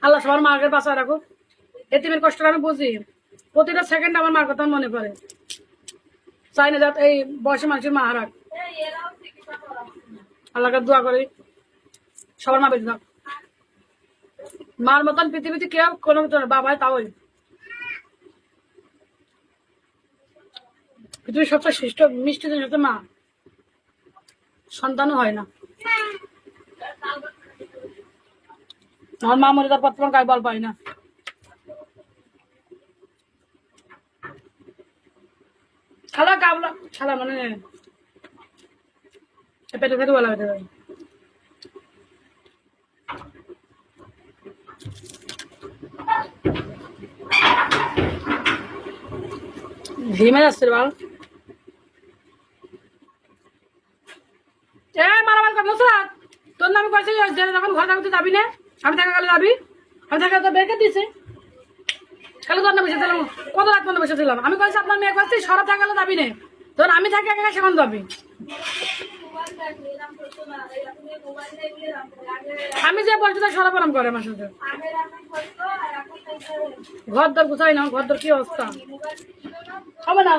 আল্লাহ সবার মাকে বাঁচায় রাখুক। এতিমের কষ্টটা আমি বুঝি, প্রতিটা সেকেন্ড আমার মার কথা মনে পড়ে। চাই না যাতে এই বয়সে মানুষের মা হারাক। আল্লাহকে দোয়া করি সবার মা বেঁচে থাক। মার মতন পৃথিবীতে কেউ কোনো বাবাই তাওই পৃথিবীর সবচেয়ে শ্রেষ্ঠ মিষ্টি জিনিস হচ্ছে মা। সন্তানও হয় না। আমার মা মরে যাওয়ার পর তোমার গায়ে বল পাই না। খালা গাবলা খালা মানে পেটে পেটে বলা হতে পারে। ঘিমে যাচ্ছে বল। এ মারামার কথা স্যার, তোর নামে কয়েছে যখন ঘর থাকতে যাবি না, আমি থাকা গেলে যাবি, আমি থাকা তো বেঁকে দিয়েছি। কালে তোর না বসেছিলাম, কত রাত পর্যন্ত বসেছিলাম। আমি কয়েছি আপনার মেয়ে কয়েছি সরা থাকা গেলে যাবি না, তোর আমি থাকি একা সেখানে যাবি। আমি যে বলছি তাই সরা পরাম করে আমার সাথে। ঘর দর গুছাই না, ঘর দর কি অবস্থা হবে না।